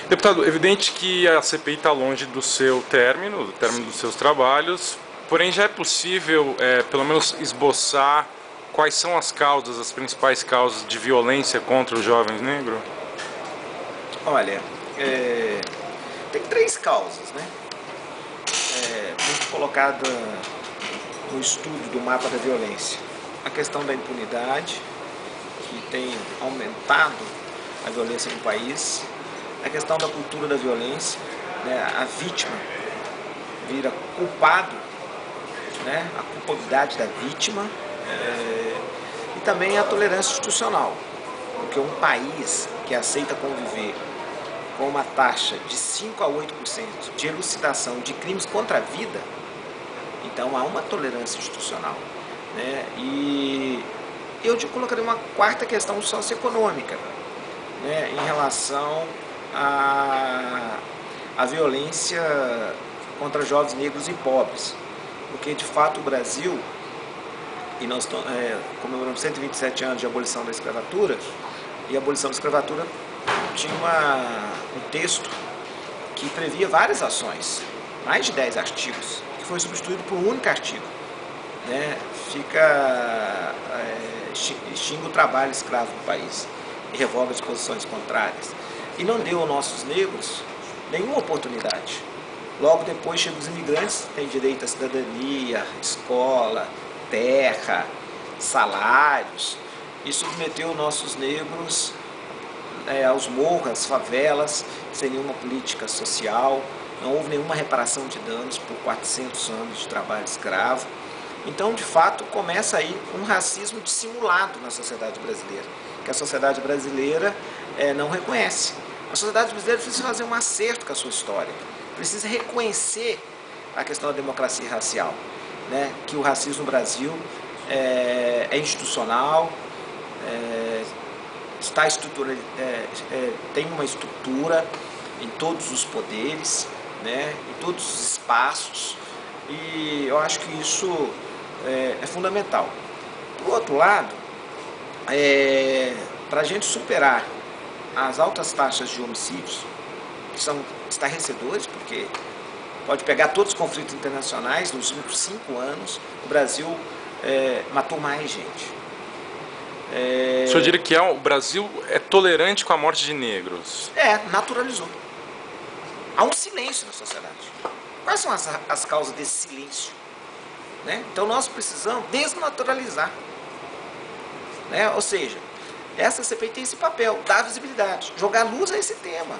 Deputado, evidente que a CPI está longe do seu término, do término dos seus trabalhos, porém já é possível, pelo menos, esboçar quais são as causas, as principais causas de violência contra os jovens negros? Olha, tem três causas, né? Muito colocada no estudo do mapa da violência. A questão da impunidade, que tem aumentado a violência no país. A questão da cultura da violência, né? A vítima vira culpado, né? A culpabilidade da vítima, e também a tolerância institucional, porque um país que aceita conviver com uma taxa de 5 a 8% de elucidação de crimes contra a vida, então há uma tolerância institucional, né? E eu te colocaria uma quarta questão socioeconômica, né? Em relação à violência contra jovens negros e pobres, porque de fato o Brasil, e nós comemoramos 127 anos de abolição da escravatura, e a abolição da escravatura tinha um texto que previa várias ações, mais de 10 artigos, que foi substituído por um único artigo, né? Extingue o trabalho escravo no país e revoga disposições contrárias. E não deu aos nossos negros nenhuma oportunidade. Logo depois chegam os imigrantes, têm direito à cidadania, escola, terra, salários, e submeteu nossos negros aos morros, às favelas, sem nenhuma política social. Não houve nenhuma reparação de danos por 400 anos de trabalho escravo. Então, de fato, começa aí um racismo dissimulado na sociedade brasileira, que a sociedade brasileira não reconhece. A sociedade brasileira precisa fazer um acerto com a sua história, precisa reconhecer a questão da democracia racial, né? Que o racismo no Brasil é institucional, tem uma estrutura em todos os poderes, né? Em todos os espaços, e eu acho que isso é fundamental. Por outro lado, para a gente superar as altas taxas de homicídios, que são estarrecedores, porque pode pegar todos os conflitos internacionais, nos últimos 5 anos, o Brasil matou mais gente. O senhor diria que o Brasil é tolerante com a morte de negros? Naturalizou. Há um silêncio na sociedade. Quais são as causas desse silêncio? Né? Então nós precisamos desnaturalizar. Né? Ou seja, essa CPI tem esse papel, dar visibilidade, jogar luz a esse tema.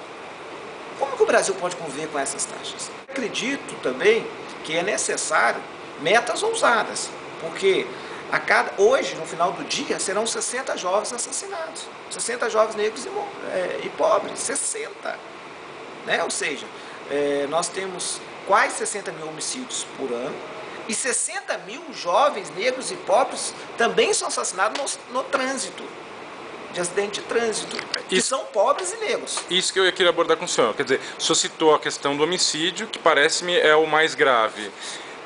Como que o Brasil pode conviver com essas taxas? Acredito também que é necessário metas ousadas, porque hoje, no final do dia, serão 60 jovens assassinados, 60 jovens negros e pobres, 60. Né? Ou seja, nós temos quase 60 mil homicídios por ano, e 60 mil jovens negros e pobres também são assassinados no trânsito, de acidente de trânsito, que são pobres e negros. Isso que eu queria abordar com o senhor. Quer dizer, o senhor citou a questão do homicídio, que parece-me é o mais grave.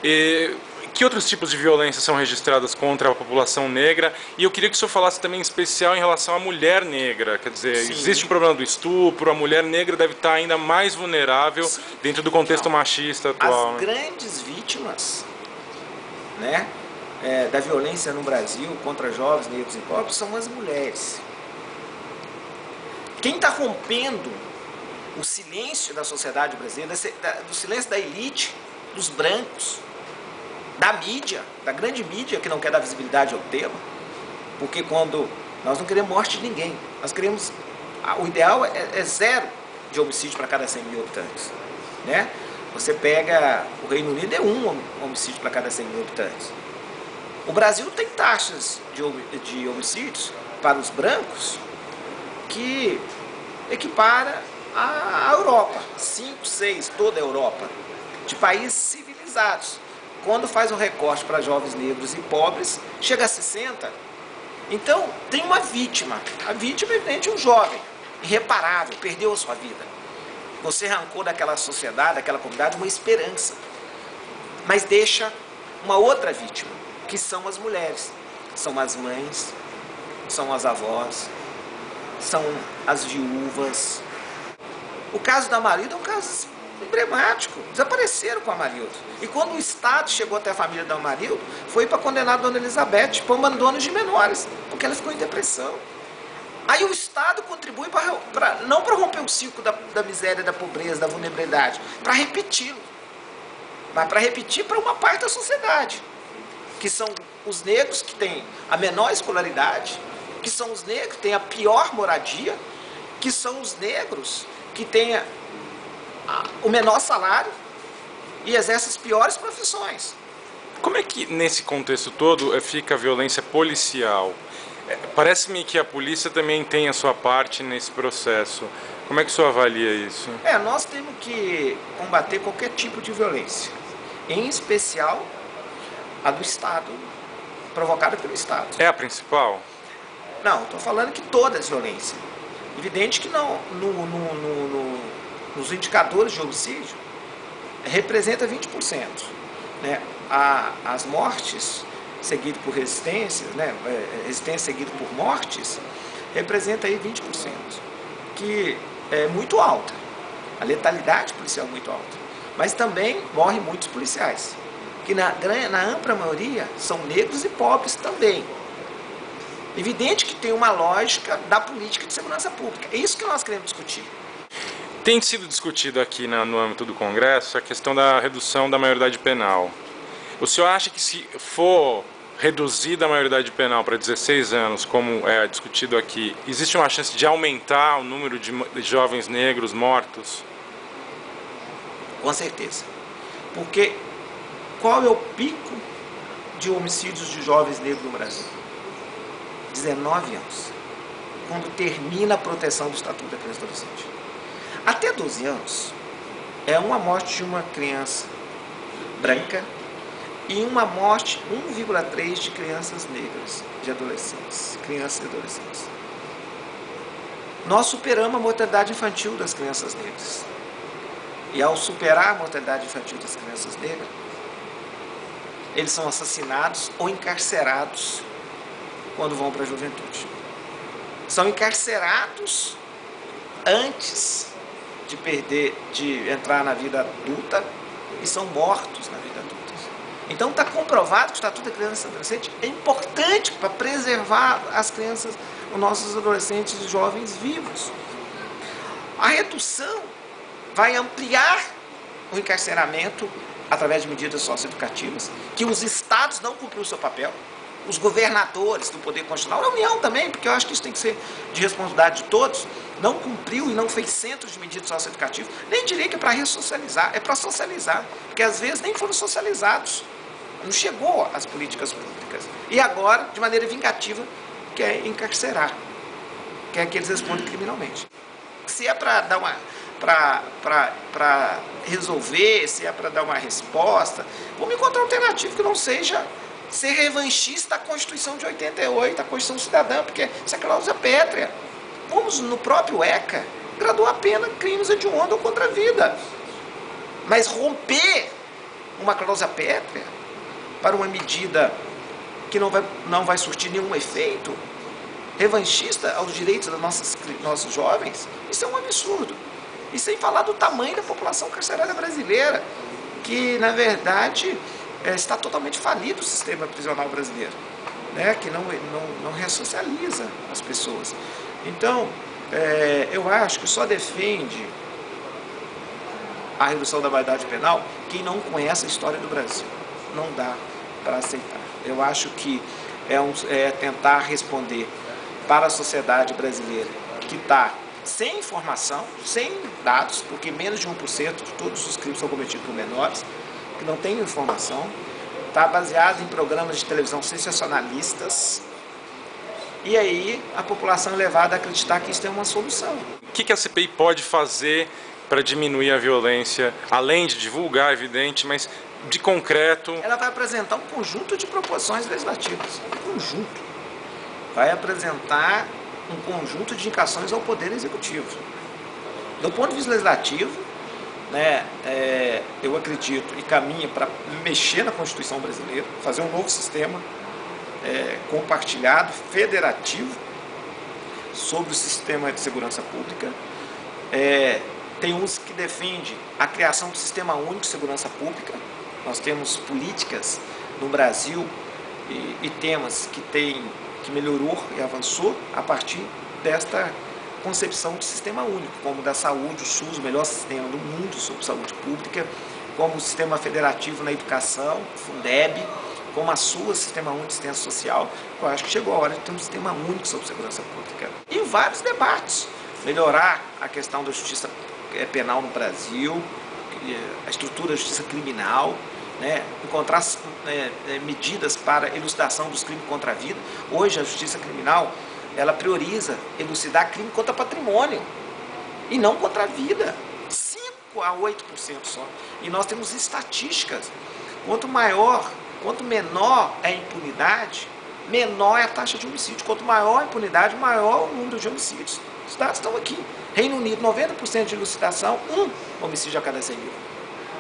Que outros tipos de violência são registradas contra a população negra? E eu queria que o senhor falasse também em especial em relação à mulher negra. Quer dizer, sim, existe o problema do estupro, a mulher negra deve estar ainda mais vulnerável, sim, dentro do contexto machista atual. As grandes vítimas, né, da violência no Brasil contra jovens negros e pobres são as mulheres. Quem está rompendo o silêncio da sociedade brasileira, do silêncio da elite, dos brancos, da mídia, da grande mídia que não quer dar visibilidade ao tema, porque quando nós não queremos morte de ninguém, nós queremos, o ideal é 0 de homicídio para cada 100 mil habitantes, né? Você pega, o Reino Unido é 1 homicídio para cada 100 mil habitantes. O Brasil tem taxas de homicídios para os brancos que equipara a Europa, 5, 6, toda a Europa, de países civilizados. Quando faz um recorte para jovens negros e pobres, chega a 60. Então, tem uma vítima. A vítima, evidente, é um jovem, irreparável, perdeu a sua vida. Você arrancou daquela sociedade, daquela comunidade, uma esperança. Mas deixa uma outra vítima, que são as mulheres. São as mães, são as avós, são as viúvas, O caso da Amarildo é um caso emblemático. Desapareceram com a Amarildo. E quando o Estado chegou até a família da Amarildo, foi para condenar a dona Elizabeth por abandono de menores, porque ela ficou em depressão. Aí o Estado contribui não para romper o ciclo da miséria, da pobreza, da vulnerabilidade, para repeti-lo. Mas para repetir para uma parte da sociedade, que são os negros que têm a menor escolaridade, que são os negros que têm a pior moradia, que são os negros que têm o menor salário e exercem as piores profissões. Como é que nesse contexto todo fica a violência policial? Parece-me que a polícia também tem a sua parte nesse processo. Como é que o senhor avalia isso? Nós temos que combater qualquer tipo de violência, em especial a do Estado, provocada pelo Estado. É a principal? Não, estou falando que toda as violências. Evidente que não, nos indicadores de homicídio, representa 20%. Né? As mortes seguido por resistências, né? Resistência seguido por mortes, representa aí 20%, que é muito alta. A letalidade policial é muito alta. Mas também morrem muitos policiais, que na ampla maioria são negros e pobres também. Evidente que tem uma lógica da política de segurança pública. É isso que nós queremos discutir. Tem sido discutido aqui no âmbito do Congresso a questão da redução da maioridade penal. O senhor acha que se for reduzida a maioridade penal para 16 anos, como é discutido aqui, existe uma chance de aumentar o número de jovens negros mortos? Com certeza. Porque qual é o pico de homicídios de jovens negros no Brasil? 19 anos. Quando termina a proteção do Estatuto da Criança e Adolescente. Até 12 anos é uma morte de uma criança branca e uma morte 1,3 de crianças negras, de adolescentes, crianças e adolescentes. Nós superamos a mortalidade infantil das crianças negras. E ao superar a mortalidade infantil das crianças negras, eles são assassinados ou encarcerados quando vão para a juventude. São encarcerados antes de entrar na vida adulta e são mortos na vida adulta. Então está comprovado que o Estatuto da Criança e Adolescente é importante para preservar as crianças, os nossos adolescentes e jovens vivos. A redução vai ampliar o encarceramento através de medidas socioeducativas, que os estados não cumpriram o seu papel, os governadores do Poder Constitucional, a União também, porque eu acho que isso tem que ser de responsabilidade de todos, não cumpriu e não fez centros de medidas socioeducativas, nem diria que é para ressocializar, é para socializar, porque às vezes nem foram socializados, não chegou às políticas públicas. E agora, de maneira vingativa, quer encarcerar, quer que eles respondam criminalmente. Se é para dar para resolver, se é para dar uma resposta, vamos encontrar uma alternativa que não seja ser revanchista da Constituição de 88, a Constituição Cidadã, porque isso é cláusula pétrea. Vamos, no próprio ECA, graduar a pena crimes hediondos ou contra a vida. Mas romper uma cláusula pétrea para uma medida que não vai surtir nenhum efeito revanchista aos direitos dos nossos jovens, isso é um absurdo. E sem falar do tamanho da população carcerária brasileira, que, na verdade, está totalmente falido o sistema prisional brasileiro, né? Que não ressocializa as pessoas. Então, eu acho que só defende a redução da maioridade penal quem não conhece a história do Brasil. Não dá para aceitar. Eu acho que é tentar responder para a sociedade brasileira que está sem informação, sem dados, porque menos de 1% de todos os crimes são cometidos por menores, que não tem informação, está baseado em programas de televisão sensacionalistas, e aí a população é levada a acreditar que isso é uma solução. O que a CPI pode fazer para diminuir a violência, além de divulgar, evidente, mas de concreto? Ela vai apresentar um conjunto de proposições legislativas, um conjunto. Vai apresentar um conjunto de indicações ao Poder Executivo. Do ponto de vista legislativo, né, eu acredito e caminha para mexer na Constituição brasileira, fazer um novo sistema compartilhado, federativo, sobre o sistema de segurança pública, Tem uns que defendem a criação do Sistema Único de Segurança Pública. Nós temos políticas no Brasil e temas que melhorou e avançou a partir desta concepção de sistema único, como da saúde, o SUS, o melhor sistema do mundo sobre saúde pública, como o sistema federativo na educação, o Fundeb, como a sua Sistema Único de Assistência Social. Eu acho que chegou a hora de ter um Sistema Único sobre segurança pública. E vários debates. Melhorar a questão da justiça penal no Brasil, a estrutura da justiça criminal, né? Encontrar medidas para elucidação dos crimes contra a vida. Hoje a justiça criminal, ela prioriza elucidar crime contra patrimônio e não contra a vida. 5 a 8% só. E nós temos estatísticas. Quanto menor é a impunidade, menor é a taxa de homicídio. Quanto maior a impunidade, maior o número de homicídios. Os dados estão aqui. Reino Unido, 90% de elucidação, 1 homicídio a cada 100 mil.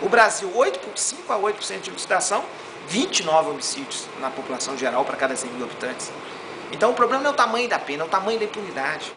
O Brasil, 5 a 8% de elucidação, 29 homicídios na população geral para cada 100 mil habitantes. Então o problema não é o tamanho da pena, é o tamanho da impunidade.